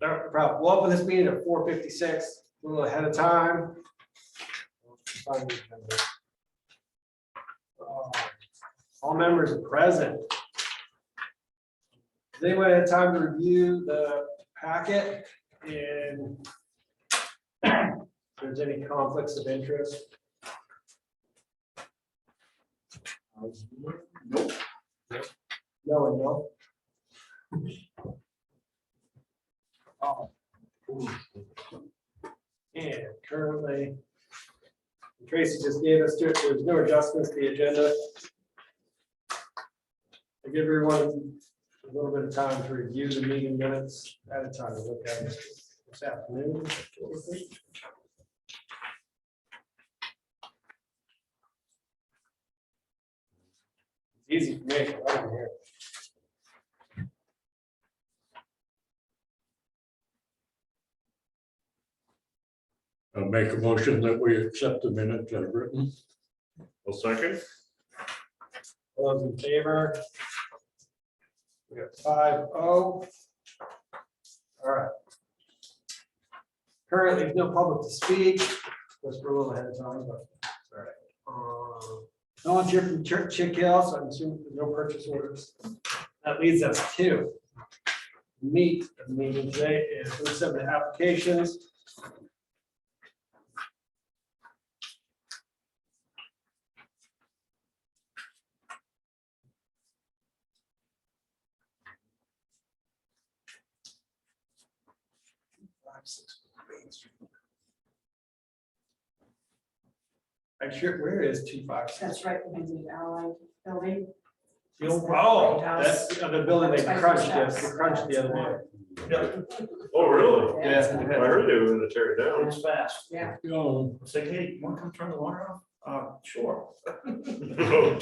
No problem. We'll open this meeting at 4:56, a little ahead of time. All members are present. Does anyone have time to review the packet and if there's any conflicts of interest? Nope. No and no. Oh. And currently, Tracy just gave us, there's no adjustments to the agenda. I give everyone a little bit of time to review the meeting minutes at a time to look at it this afternoon. It's easy for me, I don't hear. I'll make a motion that we accept the minutes as written. Well, second. All those in favor? We got 5-0. All right. Currently, there's no public to speak. Just for a little ahead of time, but all right. No one's here from Chick Hill, so I'm assuming there's no purchase orders. That leads us to meet the meeting today is we submit applications. I'm sure, where is 256? That's right behind the Allied building. Oh, that's the building they crunched, yes, they crunched the other day. Oh, really? Yeah, it's I gonna heard they were gonna tear it down. It's fast. Yeah. Oh, It's like, hey, you wanna come turn the water off? Sure. Oh,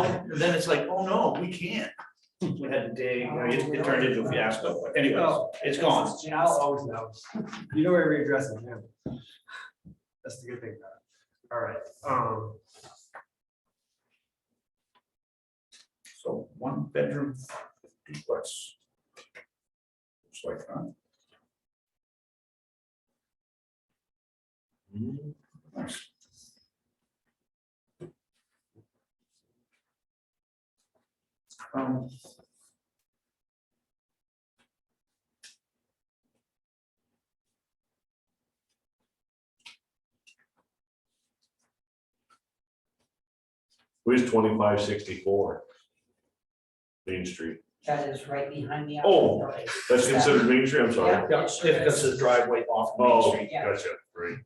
and then it's like, oh no, we can't. We had to dig, you know, it turned into a fiasco, but anyways, Oh, it's gone. Al always knows. You know every address in him. That's the good thing about it. All right. So 1 bedroom duplex. Looks like, huh? Nice. Where's 2564? Main Street. That is right behind the. Oh, Allied building. That's considered Main Street, I'm sorry. Yeah, it's because of the driveway off Main Oh, Street. Yeah. gotcha, right.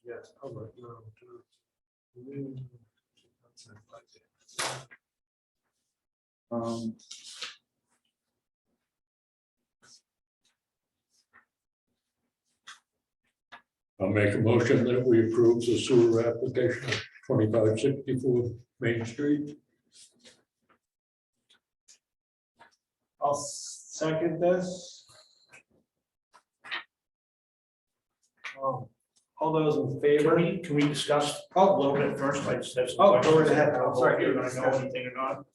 Yes, public, no. Um, I'll make a motion that we approve the sewer application of 2564 Main Street. I'll second this. All those in favor? Can we discuss a little bit first? I just have some Oh, go questions. right ahead. I don't know I'm sorry. if you're gonna know anything or not.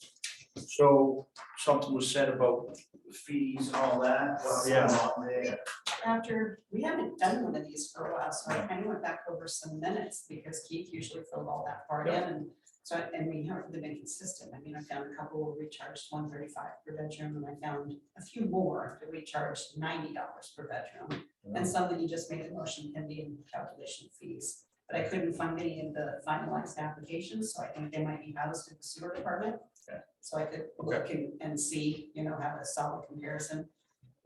So something was said about fees and all that. What's Yeah. going on there? After, we haven't done one of these for a while, so I kind of went back over some minutes because Keith usually filled all that part in and. So, and we haven't been consistent. I mean, I found a couple where we charged $135 per bedroom and I found a few more that we charged $90 per bedroom. And some that you just made a motion pending calculation of fees. But I couldn't find any of the finalized applications, so I think they might be housed in the sewer department. Okay. So I could look and see, have a solid comparison.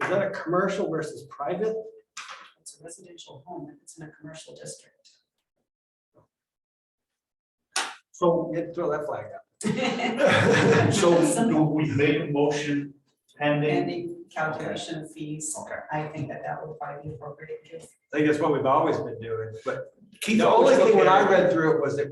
Is that a commercial versus private? It's a residential home and it's in a commercial district. So, You had to throw that flag up. so do we make a motion pending? Pending calculation of fees, Okay. I think that would probably be appropriate. Because I think that's what we've always been doing, but Keith, the only thing when I read through it was it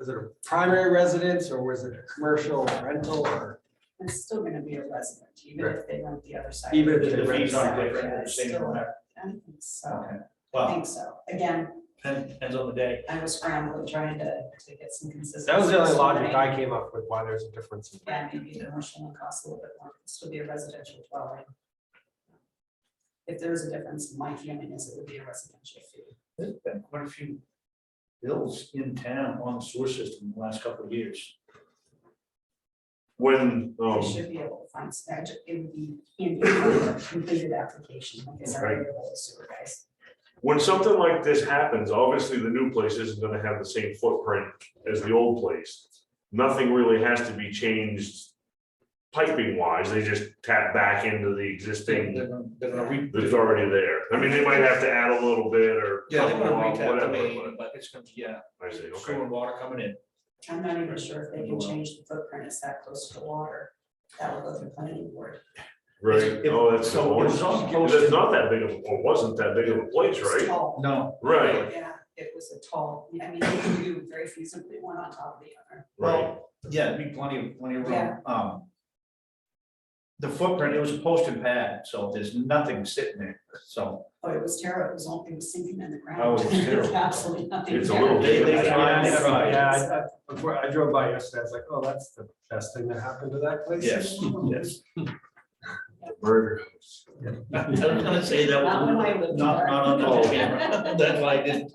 a primary residence or was it a commercial rental or? it's still gonna be a resident, even if they rent the other side. Even if The they rent fees aren't separate. different, they're the same Still- no matter. I think so. Okay. I Well, think so. Again, Depends on the day. I was scrambling trying to get some consistency. That was the only this logic morning. I came up with why there's a difference. in- Yeah, maybe the commercial one costs a little bit more, it'd still be a residential dwelling. If there's a difference, my feeling is it would be a residential fee. There's been quite a few bills in town on the sewer system in the last couple of years. When, I should be able to find, it would be handy for a completed application, like I said, Right. the sewer guys. when something like this happens, obviously the new place isn't gonna have the same footprint as the old place. Nothing really has to be changed piping wise, they just tap back into the existing They're gonna re- that's already there. I mean, they might have to add a little bit or. Yeah, they're gonna couple off, retap the whatever, main, but it's gonna, yeah, but I see, sewer okay. and water coming in. I'm not even sure if they can change the footprint, it's that close to the water. That will go through planning board. Right, It- oh, that's. so it was on That's posted- not that big of, or wasn't that big of a place, It's right? tall. No, Right, Yeah, it was a tall, I mean, you can do very feasibly one on top of the other. right. well, yeah, it'd be plenty of Yeah. room. The footprint, it was a posted pad, so there's nothing sitting there, so. Oh, it was terrible, it was sinking in the ground. Oh, it was terrible. There's absolutely nothing. It's a there. little They bit. tried, they tried. Yeah, I drove by yesterday, I was like, oh, that's the best thing that happened to that place. Yes, yes. Murder house. I was gonna say that Not when I was lived not, there. not on Oh. the camera, that's why I didn't.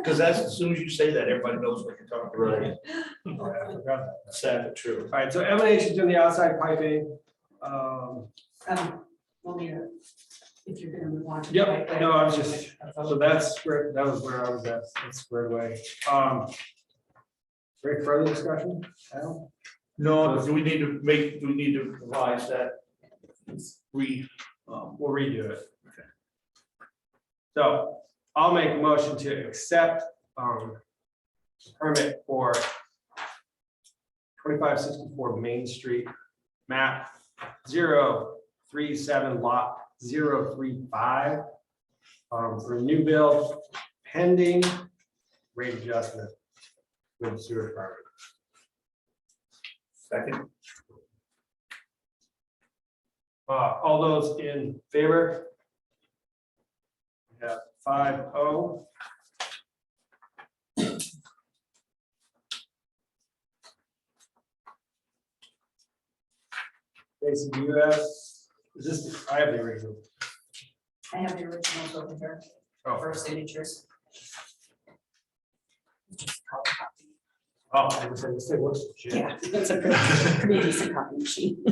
Cause that's, as soon as you say that, everybody knows what you're talking about. Right. Yeah, I forgot that. Sad but true. All right, so emanations doing the outside piping. We'll need a, if you're gonna move on. to Yep, pipeline, no, I was just- a vote. So that was where I was at, that's squared away. Any further discussion? Al? No, do we need to revise that? We'll redo it. So I'll make a motion to accept permit for 2564 Main Street, map 037 lot 035. For new build pending rate adjustment with sewer department. Second, All those in favor? We have 5-0. Basic US, is this, I have the original. I have the originals over here Oh, for signatures. oh, I was gonna say, what's the shit? Yeah, it's a pretty decent copy machine.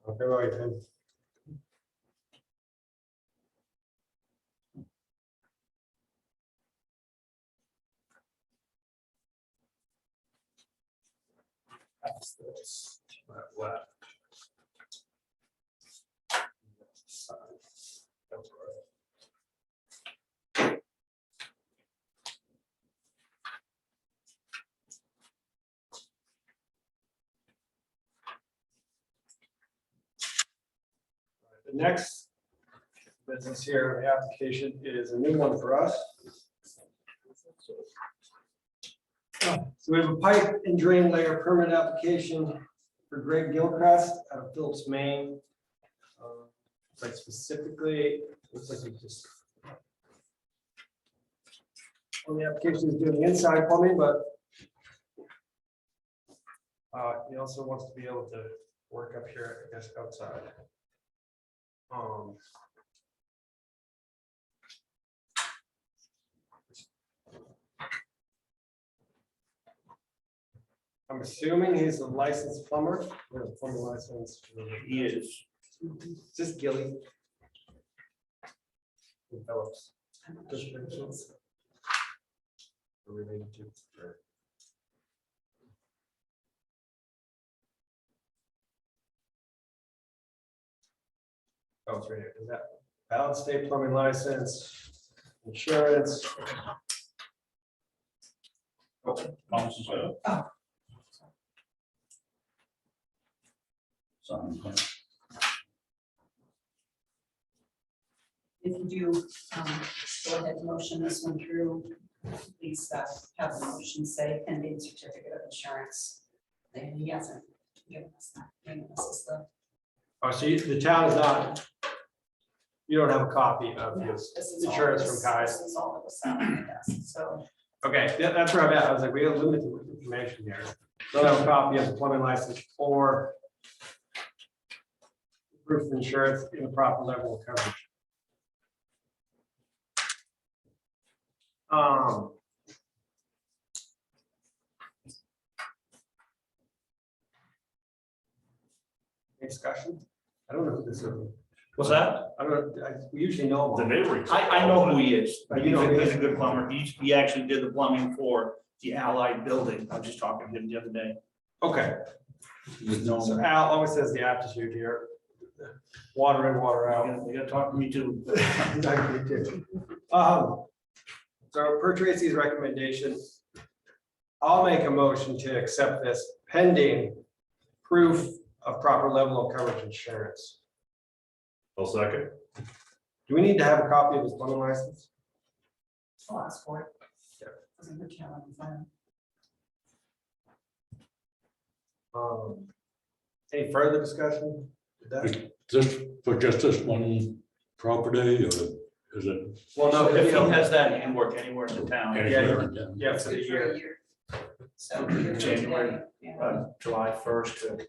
Okay, right then. That's this, that left. That's right. The next business here, in the application is a new one for us. So we have a pipe and drain layer permit application for Greg Gilchrist out of Phillips, Maine. Like specifically, looks like he just. On the application is doing inside plumbing, but he also wants to be able to work up here, I guess, outside. I'm assuming he's a licensed plumber, or a plumber license. he is. Just Gilly. Phillips. I'm not sure what it is. Are related to. Oh, it's right here. Is that valid state plumbing license, insurance? if you do, go ahead and motion this one through, please have the motion say pending certificate of insurance. And he hasn't given us that. Given us the, Oh, so the town is not, you don't have a copy of no, this this is all insurance this- from Kai? This is all that was out, I guess, so. Okay, yeah, that's where I'm at. I was like, we have limited information here. Don't have a copy of the plumbing license or proof of insurance in the proper level of coverage. Any discussion? I don't know who this is. What's that? I don't know, we usually know. The them. neighboring. I know who he is. Oh, you know who he He's is? a good plumber. He actually did the plumbing for the Allied building. I was just talking to him the other day. Okay, He's known. so Al always says the aptitude here. Water in, water out. You gotta talk to me too. Exactly, too. So per Tracy's recommendation, I'll make a motion to accept this pending proof of proper level of coverage insurance. I'll second. Do we need to have a copy of his plumbing license? I'll ask for it. Yeah. Doesn't hurt you, I'll find Any further discussion? With that? This for just this one property, or is it Well, no, If if he has that, he can work anywhere in the town. anywhere in town? yeah, for the it. For year. a year. So. year from January. today, yeah. July 1st to.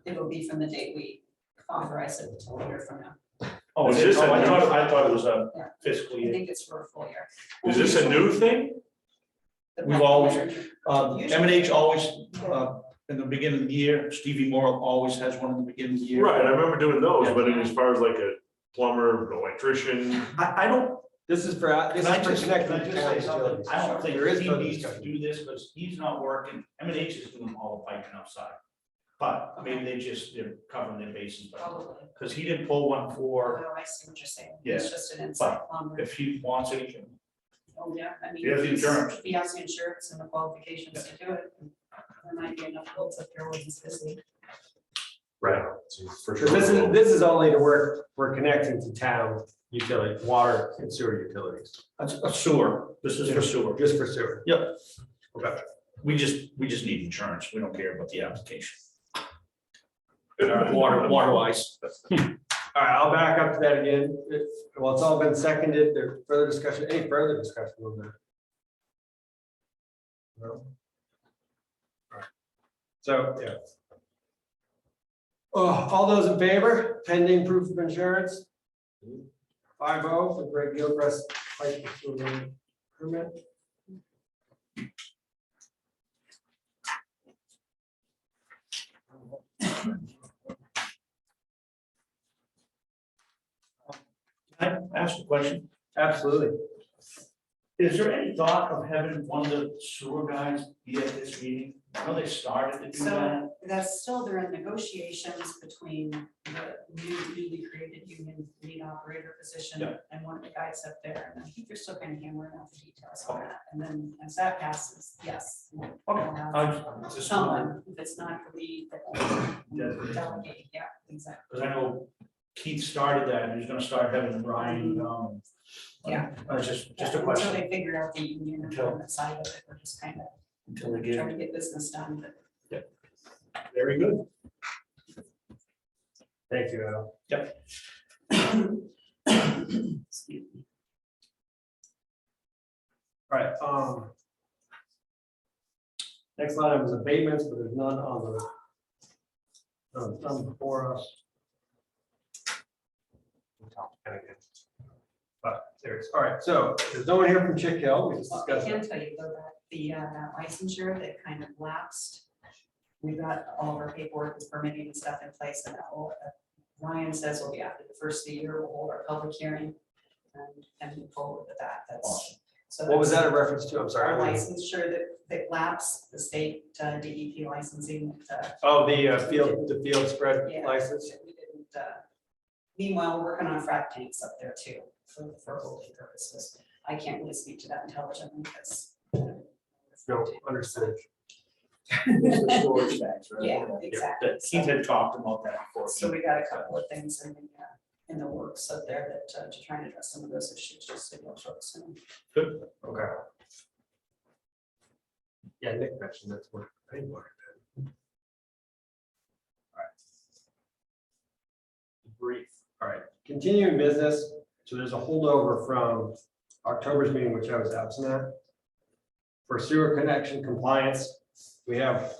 It'll be from the date we authorize it until a year from now. Oh, Is is this this, a I new- thought it was a Yeah. fiscal I year. think it's for a full year. Is this a new thing? We've always- Usually- M&H always, in the beginning of the year, Stevie Moore always has one in the beginning of the year. Right, I remember doing those, but as far as like a plumber, electrician, I don't, This is for, this can I is for just, connecting can I to just town say something? utilities. I don't think There is he further needs to discussion. do this, because he's not working, M&H is doing all the piping outside. But maybe they're covering their bases, but, Probably. because he didn't pull one for, Oh, I see what you're saying. Yeah. It's just an inside plumber. if he wants it, he can. Oh, yeah, I mean. He has the he's- insurance. If he has the insurance and the qualifications to do it, there might be enough builds up there when he's busy. right, for sure. So this is only to work, for connecting to town utility, water and sewer utilities, That's a sewer, this is for sewer. just for sewer. Yep. Okay. We just need insurance, we don't care about the application. Water wise. All right, I'll back up to that again. Well, it's all been seconded. There's further discussion, any further discussion on that? No? All right. So, yeah. Oh, all those in favor, pending proof of insurance? 5-0 for Greg Gilchrist, pipe and sewer permit. Can I ask a question? Absolutely. Is there any thought of having one of the sewer guys be at this meeting? I know they started to do that. So that's still, they're in negotiations between the newly created union lead operator position Yeah. and one of the guys up there. And I think they're still kind of hammering out the details on that. And then as that passes, yes. we'll have I just, Someone, if it's not the lead, Yeah. the delegate, yeah, exactly. because I know Keith started that, and he's gonna start having Brian, Yeah. just a Until question, they figure out the union employment side of it, we're just kind of until they trying get, to get business done, but very good. Thank you, Al. excuse me. All right, next line was abatements, but there's none on the, none before us. But there's, all right, so there's no one here from Chick Hill, we just Well, I discussed can that. tell you though that the that licensure that kind of lapsed. We got all of our paperwork and permitting and stuff in place, and that will, Ryan says will be after the first of the year, we'll hold our public hearing and move forward with that. That's. So What was that's that a reference to? I'm Our sorry. licensure that lapsed, the state DEP licensing. Oh, the field spread Yeah. license. We didn't. Meanwhile, we're working on frac tanks up there too, for holding purposes. I can't really speak to that intelligently because. No, understood. The storage tanks, right? Yeah, exactly. That Keith had talked about that before. So we got a couple of things in the works up there that, to try and address some of those issues, just so you'll focus on. Okay. Yeah, Nick mentioned that's what. Brief, all right, continuing business, so there's a holdover from October's meeting, which I was absent at. For sewer connection compliance, we have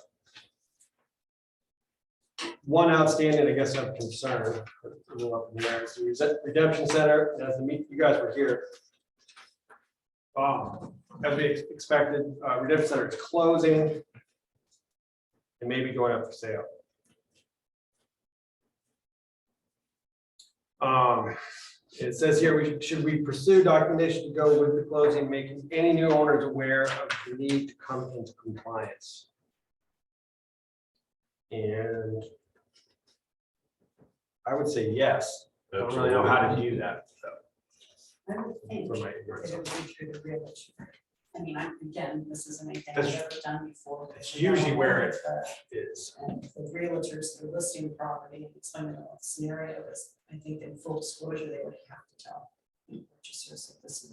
one outstanding, I guess, of concern. A little up in there. So Redemption Center, as you guys were here. As we expected, Redemption Center is closing and maybe going up for sale. It says here, should we pursue documentation to go with the closing, making any new owners aware of the need to come into compliance? And I would say yes. I don't really know how to do that. So, I would think for my it ignorance. would be through the realtor. I mean, again, this isn't anything That's- I've ever done before. but that's you know, usually where it the- is. And the realtors, they're listing the property and explaining the scenario is, I think in full disclosure, they would have to tell the purchasers that this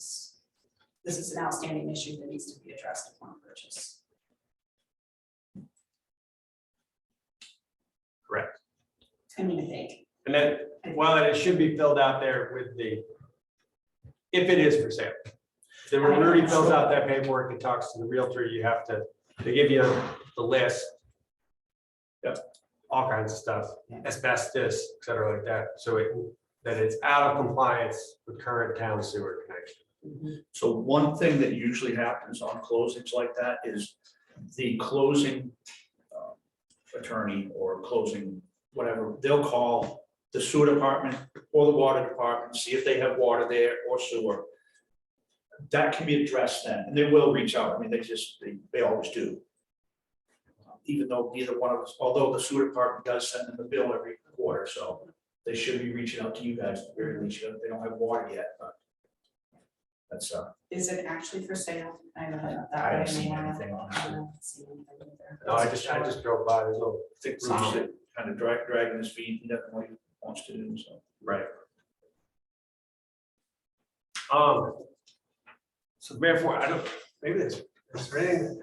is an outstanding issue that needs to be addressed upon purchase. Correct. I mean, I think. And then, well, and it should be filled out there with the, if it is for sale. Then when Rudy fills out that paperwork and talks to the realtor, you have to, they give you the list. Yep, all kinds of stuff, asbestos, et cetera, like that, so that it's out of compliance with current town sewer connection. So one thing that usually happens on closings like that is the closing attorney or closing, whatever, they'll call the sewer department or the water department, see if they have water there or sewer. That can be addressed then, and they will reach out. I mean, they always do. Even though neither one of us, although the sewer department does send them the bill every quarter, so they should be reaching out to you guys at the very least. They don't have water yet, but that's Is it actually for sale? I haven't heard that. I haven't way seen anymore. anything on it. I haven't seen anything either. No, I just drove by, there's no. thick roots that kind of dragging his feet. He doesn't know what he wants to do, so. Right. So therefore, I don't, maybe there's anything.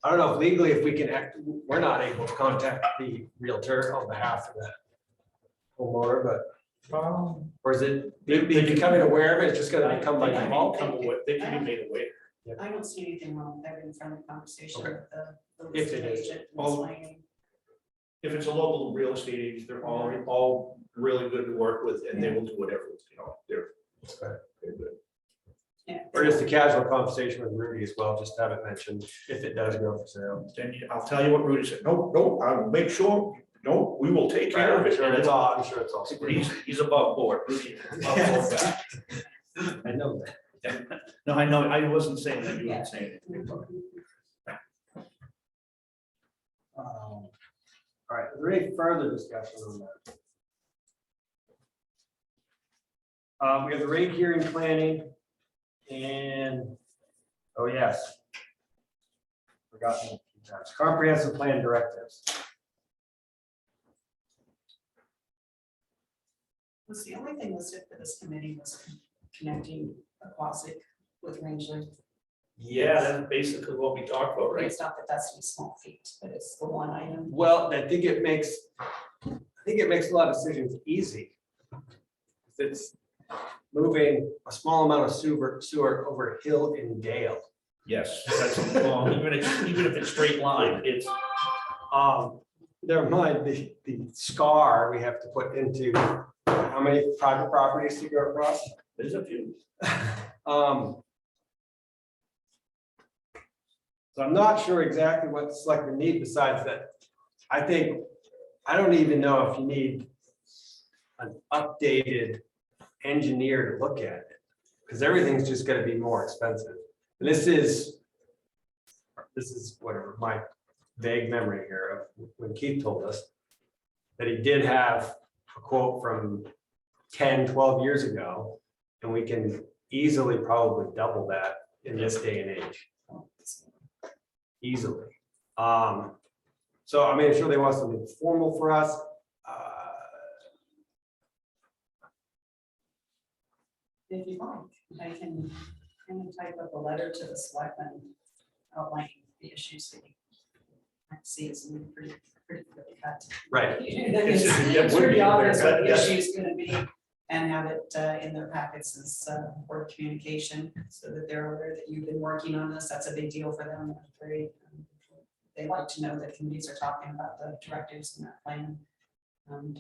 I don't know if legally, if we can act, we're not able to contact the realtor on behalf of that homeowner, but, or is it, they becoming aware of it, it's just gonna become by They can default? become aware- They can be made aware. I don't see anything wrong with having a friendly conversation Okay. with the If listing it is. agent. and Well, explaining. If it's a local real estate agent, they're all really good to work with, and they will do whatever, they're good. Yeah. Or just a casual conversation with Rudy as well, just have it mentioned if it does go for sale. Then I'll tell you what Rudy said, no, I'll make sure, no, we will take care of I'm it. sure it's all, I'm sure it's all. He's above board. Rudy is above board guy. I know that. No, I know, I wasn't saying that, you Yeah. weren't saying it. All right, is there any further discussion on that? We have the rate hearing planning and, oh yes. Forgotten a few times. Comprehensive plan directives. Was the only thing listed for this committee was connecting Aquasic with Rangeley. Yeah, that's basically what we talked about, right? It's not that that's a small feat, but it's the one item. Well, I think it makes a lot of decisions easy. It's moving a small amount of sewer over hill and dale. Yes, that's, well, even if it's straight line, it's, Never mind the scar we have to put into how many private properties to go across. there's a few. So I'm not sure exactly what the selectmen need besides that. I don't even know if you need an updated engineer to look at it, because everything's just gonna be more expensive. And this is whatever, my vague memory here of when Keith told us that he did have a quote from 10, 12 years ago, and we can easily probably double that in this day and age. Easily. So I mean, I'm sure they want something formal for us. If you like, I can kind of type up a letter to the selectmen outlining the issues that you might see as pretty clearly cut. Right. It's Yeah, it's would be pretty obvious clear what the cut, yes. issue is gonna be, and have it in their packets as word communication, so that they're aware that you've been working on this. That's a big deal for them. They like to know that committees are talking about the directives in that plan. And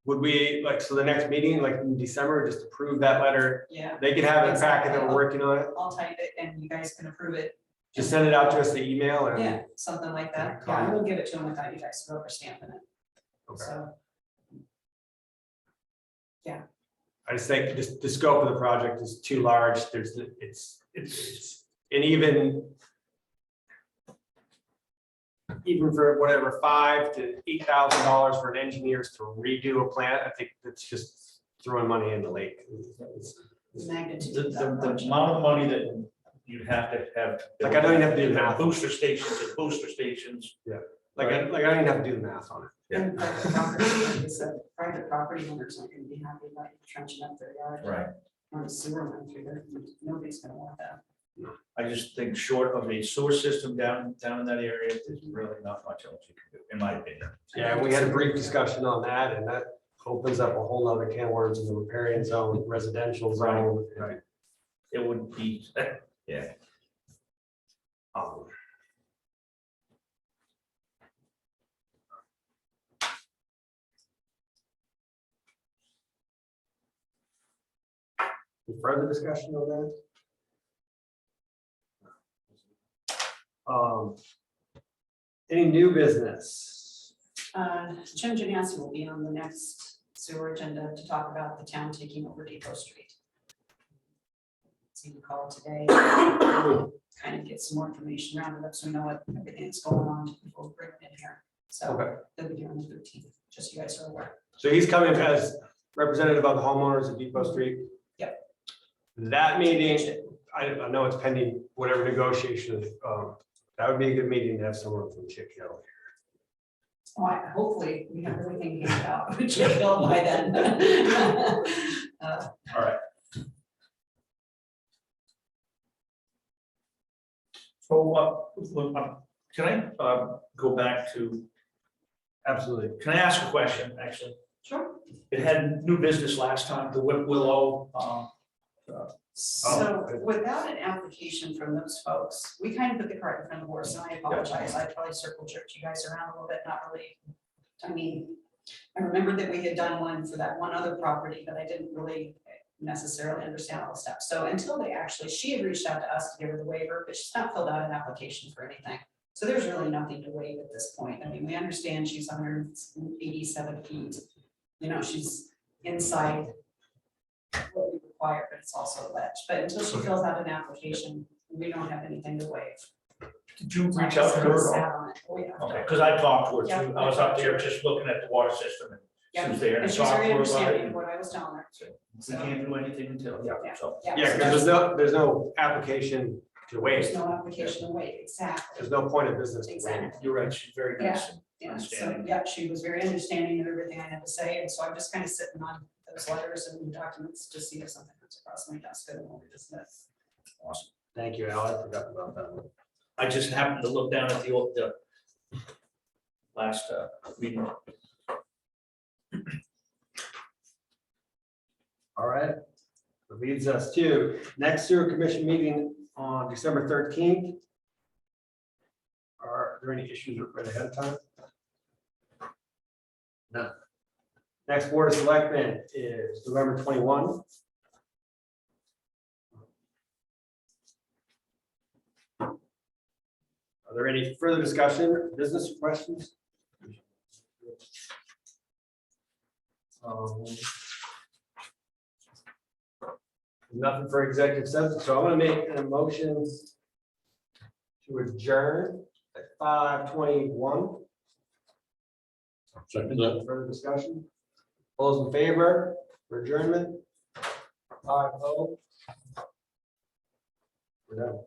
Would we, like, so the next meeting, like in December, just approve that letter? Yeah, They can have it back and we're working on it. I'll type it and you guys can approve it. Just send it out to us, the email and. Yeah, something like that. Yeah, I will give it to them without you guys rubber stamping it. Okay. So, I just think just the scope of the project is too large. There's, it's, and even for whatever, $5,000 to $8,000 for an engineers to redo a plant, I think that's just throwing money in the lake. the magnitude the, of that the project. amount of money that you'd have to have. Like, I don't even have to do the math. Booster stations and booster stations. Like, I don't even have to do the math on it. And private property, like I said, private property owners aren't gonna be happy about you trenching up their yard. Right. Or a sewer line through there. Nobody's gonna want that. I just think short of a sewer system down in that area, there's really not much else you can do, in my opinion. Yeah, we had a brief discussion on that and that opens up a whole nother can of worms in the riparian zone, residential zone. Right. It would be, yeah. Um, any further discussion on that? Any new business? Jim Janasi will be on the next sewer agenda to talk about the town taking over Depot Street. So you call today, kind of get some more information rounded up, so we know what everything that's going on before we bring it in here. So Okay, they'll be here on the 13th, just so you guys are aware. so he's coming as representative of the homeowners of Depot Street? Yep. That meeting, I know it's pending whatever negotiation, that would be a good meeting to have someone from Chick Hill. Hopefully, we have everything handed out, which will go by then. All right. So, can I go back to, Absolutely. can I ask a question, actually? Sure. It had new business last time, the Willow, So without an application from those folks, we kind of put the cart in front of the horse, and I apologize, I probably circled jerked you guys around a little bit, not really. I mean, I remember that we had done one for that one other property, but I didn't really necessarily understand all the steps. So until they actually, she had reached out to us to give her the waiver, but she's not filled out an application for anything. So there's really nothing to waive at this point. I mean, we understand she's 187 feet. You know, she's inside what we require, but it's also a ledge. But until she fills out an application, we don't have anything to waive. did you reach out to her? Sat or- on it. Oh, yeah. Okay, because I talked to her Yeah. too, I was up there just looking at the water system and Yeah. she was there and I And she's talked to very her about understanding of it. what I was telling her. We can't do anything until, Yeah. so. Yeah, because there's no application to waive. There's no application to waive, exactly. There's no point of business to waive. Exactly. You're right, she's very nice. and Yeah, so, understanding. yeah, she was very understanding of everything I had to say, and so I'm just kind of sitting on those letters and documents to see if something comes across my desk and we'll dismiss. Awesome. Thank you, Al. I forgot about that one. I just happened to look down at the last meeting. All right. That leads us to next sewer commission meeting on December 13th. Are there any issues right ahead of time? No. Next board of selectmen is November 21. Are there any further discussion, business questions? Nothing for executive session, so I'm gonna make an motion to adjourn at 5:21. Second that. Further discussion? All those in favor for adjournment? 5-0. We're done.